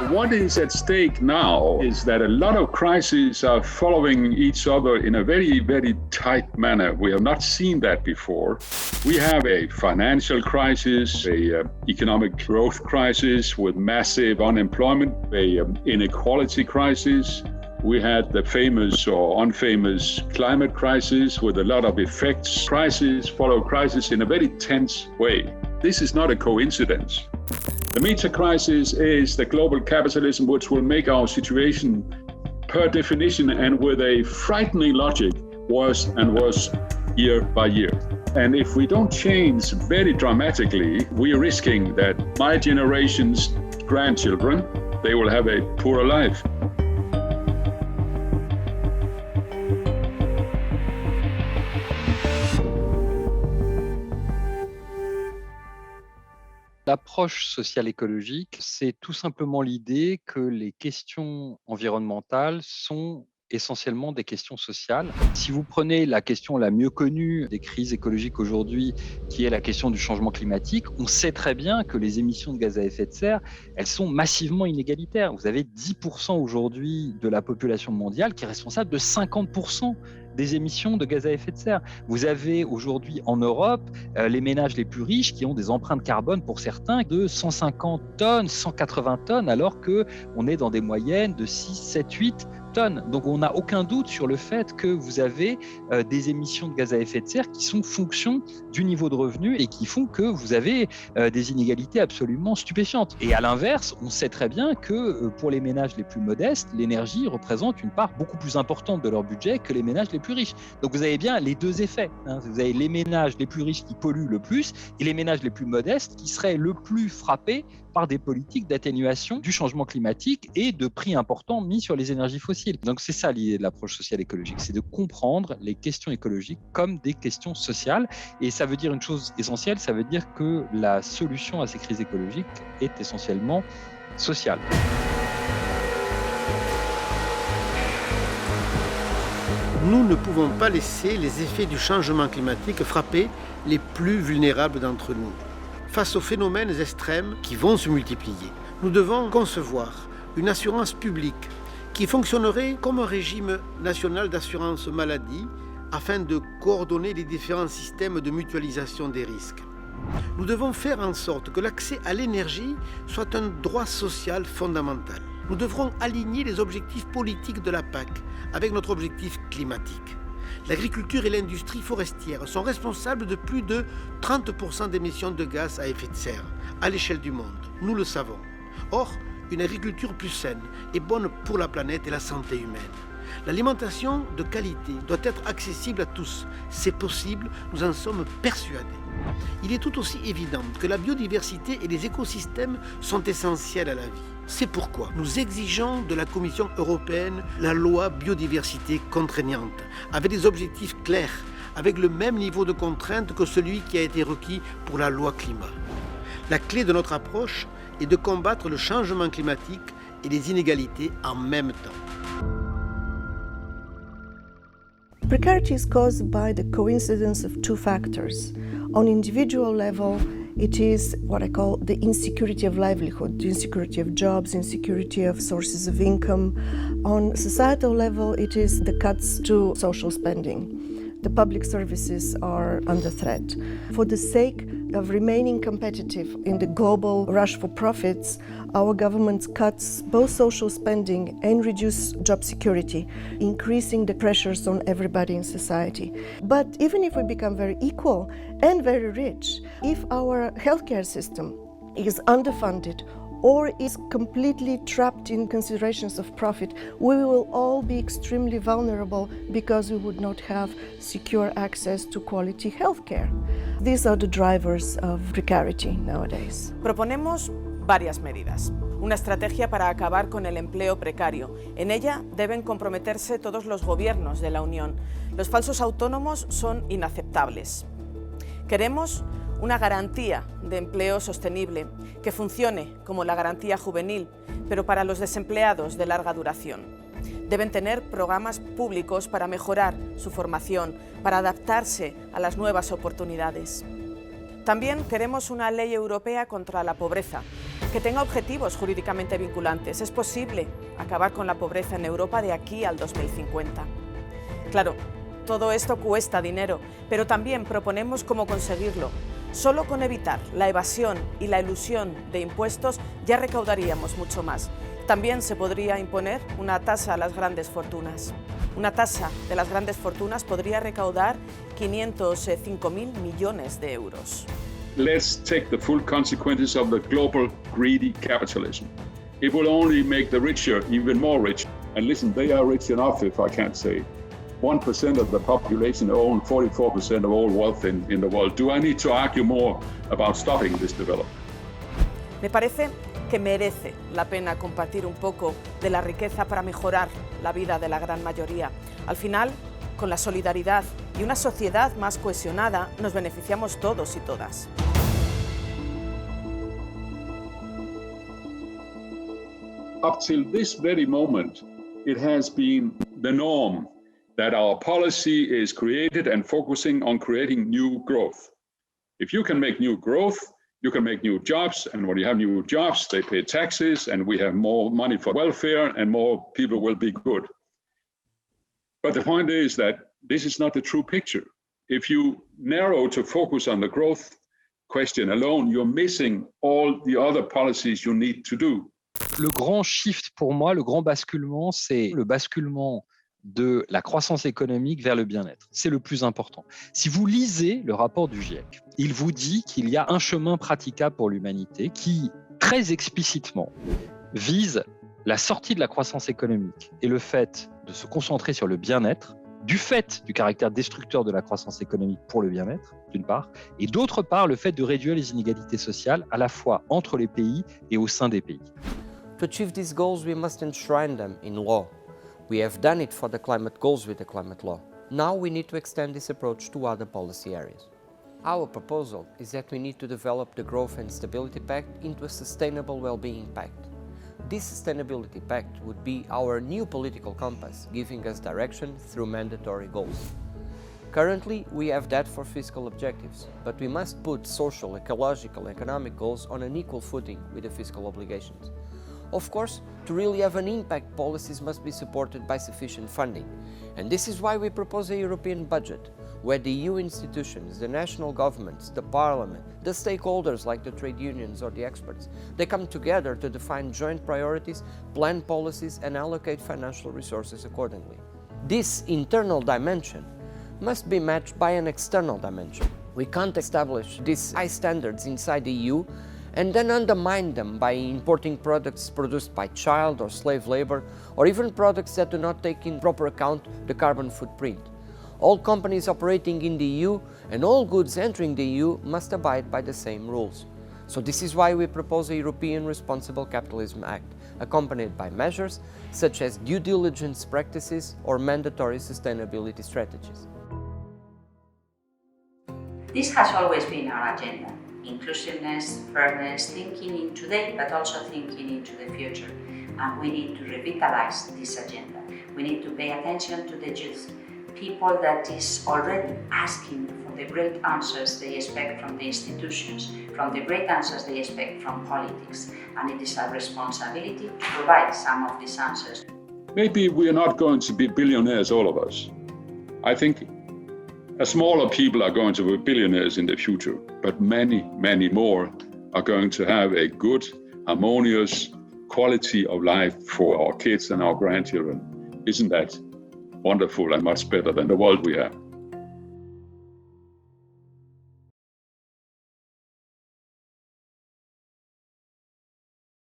What is at stake now is that a lot of crises are following each other in a very, very tight manner. We have not seen that before. We have a financial crisis, a economic growth crisis with massive unemployment, a inequality crisis. We had the famous or unfamous climate crisis with a lot of effects. Crisis follow crisis in a very tense way. This is not a coincidence. The major crisis is the global capitalism, which will make our situation, per definition and with a frightening logic, worse and worse year by year. And if we don't change very dramatically, we are risking that my generation's grandchildren, they will have a poorer life. L'approche sociale écologique, c'est tout simplement l'idée que les questions environnementales sont essentiellement des questions sociales. Si vous prenez la question la mieux connue des crises écologiques aujourd'hui, qui est la question du changement climatique, on sait très bien que les émissions de gaz à effet de serre, elles sont massivement inégalitaires. Vous avez 10% aujourd'hui de la population mondiale qui est responsable de 50% des émissions de gaz à effet de serre. Vous avez aujourd'hui en Europe les ménages les plus riches qui ont des empreintes carbone pour certains de 150 tonnes, 180 tonnes, alors qu'on est dans des moyennes de 6, 7, 8 tonnes. Donc on n'a aucun doute sur le fait que vous avez des émissions de gaz à effet de serre qui sont fonction du niveau de revenu et qui font que vous avez des inégalités absolument stupéfiantes. Et à l'inverse, on sait très bien que pour les ménages les plus modestes, l'énergie représente une part beaucoup plus importante de leur budget que les ménages les plus riches. Donc vous avez bien les deux effets. Vous avez les ménages les plus riches qui polluent le plus et les ménages les plus modestes qui seraient le plus frappés par des politiques d'atténuation du changement climatique et de prix importants mis sur les énergies fossiles. Donc c'est ça l'idée de l'approche sociale écologique, c'est de comprendre les questions écologiques comme des questions sociales. Et ça veut dire une chose essentielle, ça veut dire que la solution à ces crises écologiques est essentiellement sociale. Nous ne pouvons pas laisser les effets du changement climatique frapper les plus vulnérables d'entre nous. Face aux phénomènes extrêmes qui vont se multiplier, nous devons concevoir une assurance publique qui fonctionnerait comme un régime national d'assurance maladie afin de coordonner les différents systèmes de mutualisation des risques. Nous devons faire en sorte que l'accès à l'énergie soit un droit social fondamental. Nous devrons aligner les objectifs politiques de la PAC avec notre objectif climatique. L'agriculture et l'industrie forestière sont responsables de plus de 30% d'émissions de gaz à effet de serre à l'échelle du monde. Nous le savons. Or, une agriculture plus saine est bonne pour la planète et la santé humaine. L'alimentation de qualité doit être accessible à tous. C'est possible, nous en sommes persuadés. Il est tout aussi évident que la biodiversité et les écosystèmes sont essentiels à la vie. C'est pourquoi nous exigeons de la Commission européenne la loi biodiversité contraignante, avec des objectifs clairs, avec le même niveau de contrainte que celui qui a été requis pour la loi climat. La clé de notre approche est de combattre le changement climatique et les inégalités en même temps. Precarity is caused by the coincidence of two factors. On individual level, it is what I call the insecurity of livelihood, the insecurity of jobs, insecurity of sources of income. On societal level, it is the cuts to social spending. The public services are under threat. For the sake of remaining competitive in the global rush for profits, our government cuts both social spending and reduce job security, increasing the pressures on everybody in society. But even if we become very equal and very rich, if our healthcare system is underfunded or is completely trapped in considerations of profit, we will all be extremely vulnerable because we would not have secure access to quality healthcare. These are the drivers of precarity nowadays. Proponemos varias medidas. Una estrategia para acabar con el empleo precario. En ella deben comprometerse todos los gobiernos de la Unión. Los falsos autónomos son inaceptables. Queremos una garantía de empleo sostenible que funcione como la garantía juvenil, pero para los desempleados de larga duración. Deben tener programas públicos para mejorar su formación, para adaptarse a las nuevas oportunidades. También queremos una ley europea contra la pobreza, que tenga objetivos jurídicamente vinculantes. Es posible acabar con la pobreza en Europa de aquí al 2050. Claro, todo esto cuesta dinero, pero también proponemos cómo conseguirlo. Solo con evitar la evasión y la elusión de impuestos ya recaudaríamos mucho más. También se podría imponer una tasa a las grandes fortunas. Una tasa de las grandes fortunas podría recaudar 505.000 millones de euros. Let's take the full consequences of the global greedy capitalism. It will only make the richer even more rich. And listen, they are rich enough, if I can't say. 1% of the population own 44% of all wealth in the world. Do I need to argue more about stopping this development? Me parece que merece la pena compartir un poco de la riqueza para mejorar la vida de la gran mayoría. Al final, con la solidaridad y una sociedad más cohesionada, nos beneficiamos todos y todas. Up till this very moment, it has been the norm that our policy is created and focusing on creating new growth. If you can make new growth, you can make new jobs, and when you have new jobs, they pay taxes, and we have more money for welfare, and more people will be good. But the point is that this is not the true picture. If you narrow to focus on the growth question alone, you're missing all the other policies you need to do. Le grand shift pour moi, le grand basculement, c'est le basculement de la croissance économique vers le bien-être. C'est le plus important. Si vous lisez le rapport du GIEC, il vous dit qu'il y a un chemin praticable pour l'humanité qui, très explicitement, vise la sortie de la croissance économique et le fait de se concentrer sur le bien-être, du fait du caractère destructeur de la croissance économique pour le bien-être, d'une part, et d'autre part, le fait de réduire les inégalités sociales à la fois entre les pays et au sein des pays. To achieve these goals, we must enshrine them in law. We have done it for the climate goals with the climate law. Now we need to extend this approach to other policy areas. Our proposal is that we need to develop the Growth and Stability Pact into a sustainable well-being pact. This Sustainability Pact would be our new political compass, giving us direction through mandatory goals. Currently, we have that for fiscal objectives, but we must put social, ecological, economic goals on an equal footing with the fiscal obligations. Of course, to really have an impact, policies must be supported by sufficient funding. And this is why we propose a European budget, where the EU institutions, the national governments, the parliament, the stakeholders like the trade unions or the experts, they come together to define joint priorities, plan policies and allocate financial resources accordingly. This internal dimension must be matched by an external dimension. We can't establish these high standards inside the EU and then undermine them by importing products produced by child or slave labor, or even products that do not take in proper account the carbon footprint. All companies operating in the EU and all goods entering the EU must abide by the same rules. So this is why we propose a European Responsible Capitalism Act, accompanied by measures such as due diligence practices or mandatory sustainability strategies. This has always been our agenda. Inclusiveness, fairness, thinking in today, but also thinking into the future. And we need to revitalize this agenda. We need to pay attention to the youth, people that is already asking for the great answers they expect from the institutions, from the great answers they expect from politics. And it is our responsibility to provide some of these answers. Maybe we are not going to be billionaires, all of us. I think smaller people are going to be billionaires in the future, but many, many more are going to have a good, harmonious quality of life for our kids and our grandchildren. Isn't that wonderful and much better than the world we have?